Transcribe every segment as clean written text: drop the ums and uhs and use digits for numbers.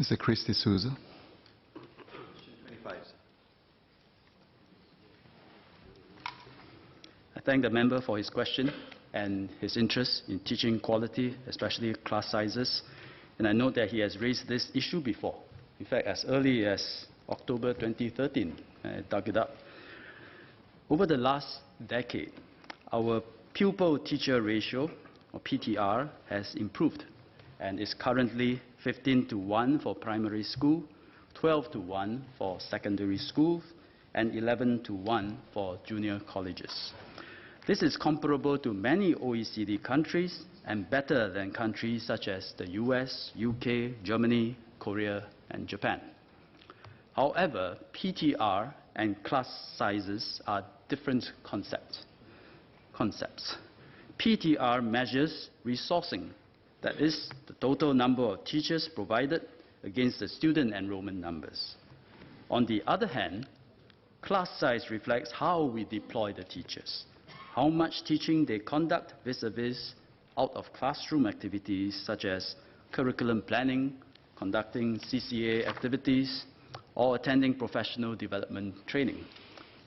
Mr. Chris D'Souza. 25. I thank the member for his question and his interest in teaching quality, especially class sizes. And I note that he has raised this issue before. In fact, as early as October 2013, I dug it up. Over the last decade, our pupil-teacher ratio, or PTR, has improved and is currently 15:1 for primary school, 12:1 for secondary schools, and 11:1 for junior colleges. This is comparable to many OECD countries and better than countries such as the US, UK, Germany, Korea, and Japan. However, PTR and class sizes are different concepts. PTR measures resourcing, that is, the total number of teachers provided against the student enrollment numbers. On the other hand, class size reflects how we deploy the teachers, how much teaching they conduct vis-a-vis out-of-classroom activities such as curriculum planning, conducting CCA activities, or attending professional development training.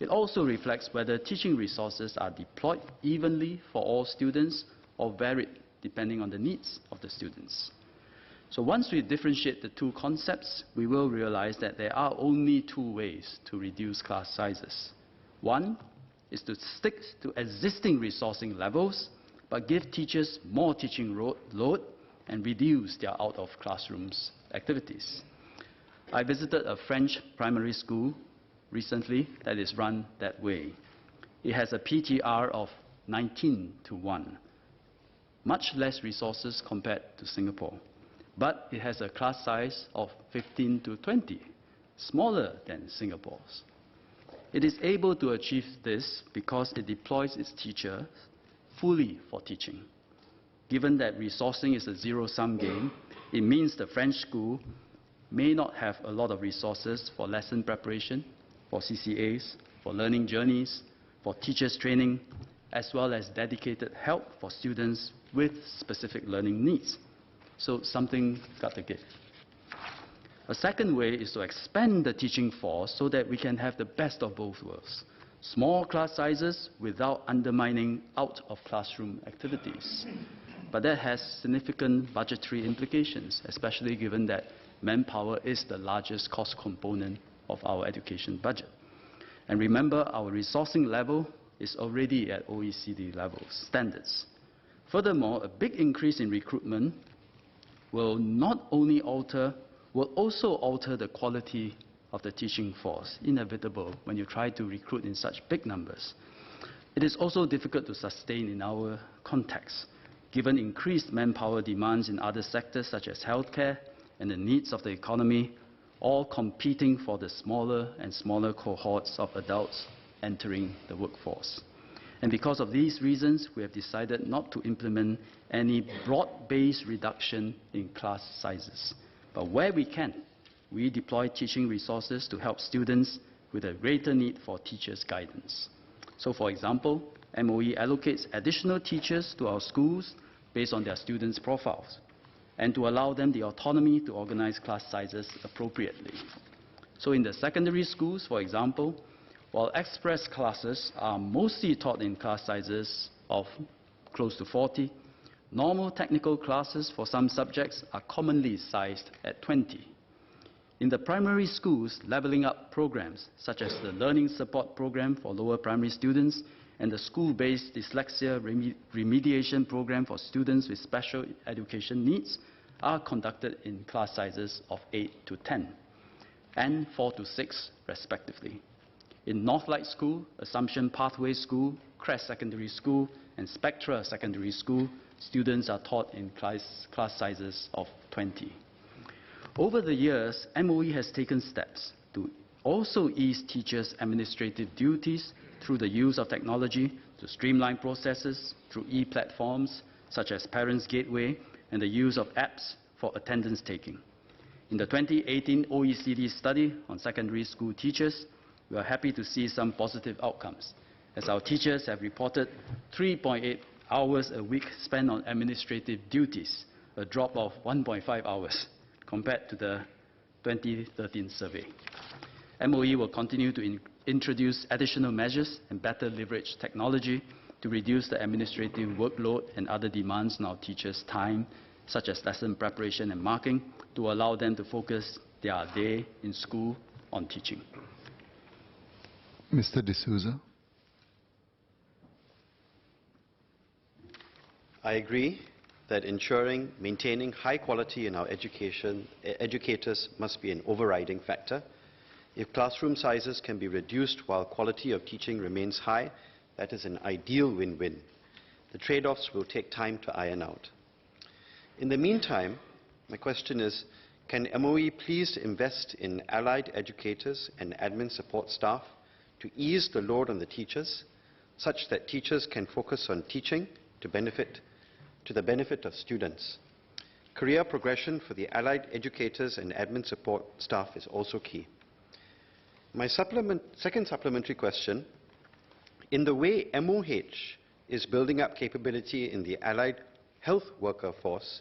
It also reflects whether teaching resources are deployed evenly for all students or varied depending on the needs of the students. So once we differentiate the two concepts, we will realize that there are only two ways to reduce class sizes. One is to stick to existing resourcing levels, but give teachers more teaching load and reduce their out-of-classrooms activities. I visited a French primary school recently that is run that way. It has a PTR of 19:1, much less resources compared to Singapore. But it has a class size of 15:20, smaller than Singapore's. It is able to achieve this because it deploys its teachers fully for teaching. Given that resourcing is a zero-sum game, it means the French school may not have a lot of resources for lesson preparation, for CCAs, for learning journeys, for teachers training, as well as dedicated help for students with specific learning needs. So something got to give. A second way is to expand the teaching force so that we can have the best of both worlds. Small class sizes without undermining out-of-classroom activities. But that has significant budgetary implications, especially given that manpower is the largest cost component of our education budget. And remember, our resourcing level is already at OECD level standards. Furthermore, a big increase in recruitment will also alter the quality of the teaching force, inevitable when you try to recruit in such big numbers. It is also difficult to sustain in our context, given increased manpower demands in other sectors such as healthcare and the needs of the economy, all competing for the smaller and smaller cohorts of adults entering the workforce. And because of these reasons, we have decided not to implement any broad-based reduction in class sizes. But where we can, we deploy teaching resources to help students with a greater need for teachers' guidance. So, for example, MOE allocates additional teachers to our schools based on their students' profiles, and to allow them the autonomy to organize class sizes appropriately. So in the secondary schools, for example, while express classes are mostly taught in class sizes of close to 40, normal technical classes for some subjects are commonly sized at 20. In the primary schools, leveling up programs such as the Learning Support Program for lower primary students and the school-based dyslexia remediation program for students with special education needs are conducted in class sizes of 8 to 10 and 4 to 6 respectively. In Northlight School, Assumption Pathway School, Crest Secondary School, and Spectra Secondary School, students are taught in class sizes of 20. Over the years, MOE has taken steps to also ease teachers' administrative duties through the use of technology to streamline processes through e-platforms such as Parents Gateway and the use of apps for attendance taking. In the 2018 OECD study on secondary school teachers, we are happy to see some positive outcomes, as our teachers have reported 3.8 hours a week spent on administrative duties, a drop of 1.5 hours compared to the 2013 survey. MOE will continue to introduce additional measures and better leverage technology to reduce the administrative workload and other demands on our teachers' time, such as lesson preparation and marking, to allow them to focus their day in school on teaching. Mr. D'Souza. I agree that ensuring maintaining high quality in our education, educators must be an overriding factor. If classroom sizes can be reduced while quality of teaching remains high, that is an ideal win-win. The trade-offs will take time to iron out. In the meantime, my question is, can MOE please invest in allied educators and admin support staff to ease the load on the teachers, such that teachers can focus on teaching to the benefit of students? Career progression for the allied educators and admin support staff is also key. My second supplementary question, in the way MOH is building up capability in the allied health worker force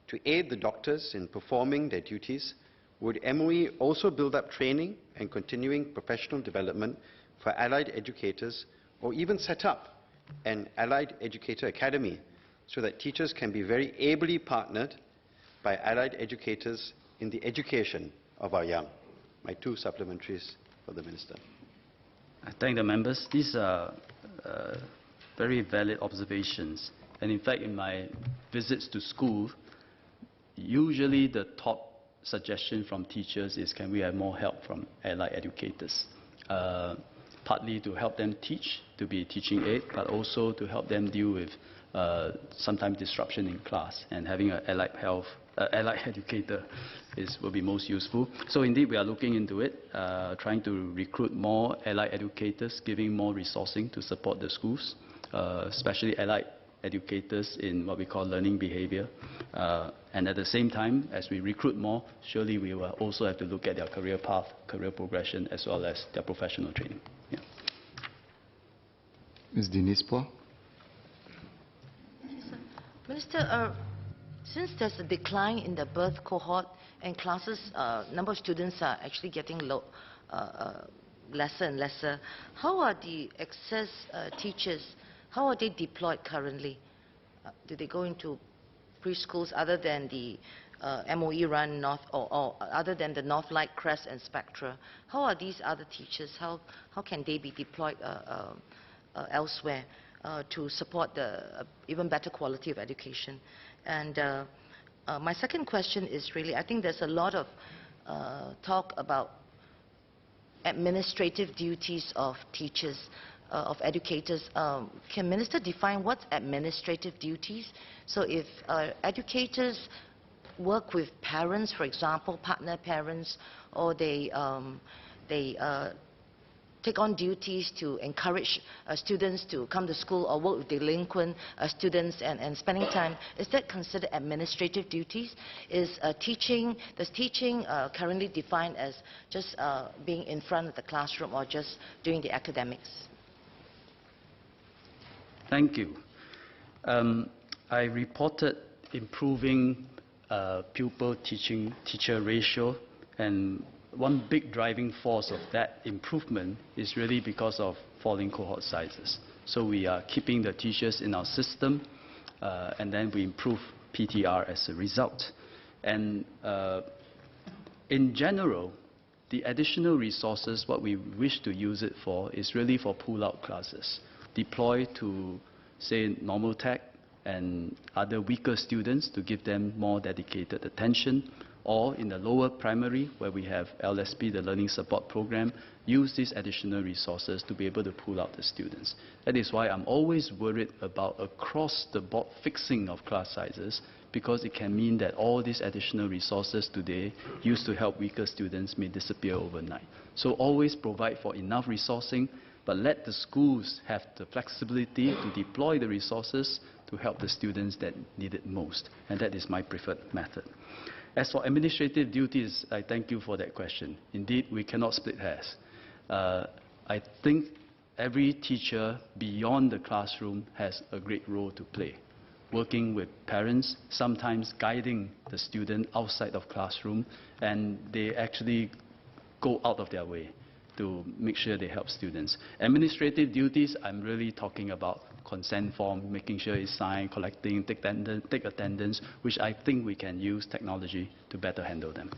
to aid the doctors in performing their duties, would MOE also build up training and continuing professional development for allied educators, or even set up an allied educator academy so that teachers can be very ably partnered by allied educators in the education of our young? My two supplementaries for the Minister. I thank the members. These are very valid observations. And in fact, in my visits to school, usually the top suggestion from teachers is, can we have more help from allied educators? Partly to help them teach, to be teaching aid, but also to help them deal with sometimes disruption in class, and having an allied educator will be most useful. So indeed, we are looking into it, trying to recruit more allied educators, giving more resourcing to support the schools, especially allied educators in what we call learning behavior. And at the same time, as we recruit more, surely we will also have to look at their career path, career progression, as well as their professional training. Yeah. Ms. Denise Poh. Minister, since there's a decline in the birth cohort and classes, number of students are actually getting lesser and lesser, how are the excess teachers, how are they deployed currently? Do they go into preschools other than the MOE-run North, or other than the Northlight, Crest and Spectra? How are these other teachers, how can they be deployed elsewhere to support the even better quality of education? And my second question is really, I think there's a lot of talk about administrative duties of teachers, of educators. Can Minister define what's administrative duties? So if educators work with parents, for example, partner parents, or they take on duties to encourage students to come to school, or work with delinquent students and spending time, is that considered administrative duties? Does teaching currently defined as just being in front of the classroom or just doing the academics? Thank you. I reported improving pupil-teacher ratio, and one big driving force of that improvement is really because of falling cohort sizes. So we are keeping the teachers in our system, and then we improve PTR as a result. And in general, the additional resources, what we wish to use it for, is really for pull-out classes, deployed to, say, normal tech and other weaker students to give them more dedicated attention, or in the lower primary, where we have LSP, the Learning Support Program, use these additional resources to be able to pull out the students. That is why I'm always worried about across-the-board fixing of class sizes, because it can mean that all these additional resources today used to help weaker students may disappear overnight. So always provide for enough resourcing, but let the schools have the flexibility to deploy the resources to help the students that need it most. And that is my preferred method. As for administrative duties, I thank you for that question. Indeed, we cannot split hairs. I think every teacher beyond the classroom has a great role to play. working with parents, sometimes guiding the student outside of classroom, and they actually go out of their way to make sure they help students. Administrative duties, I'm really talking about consent form, making sure it's signed, collecting, take attendance, which I think we can use technology to better handle them.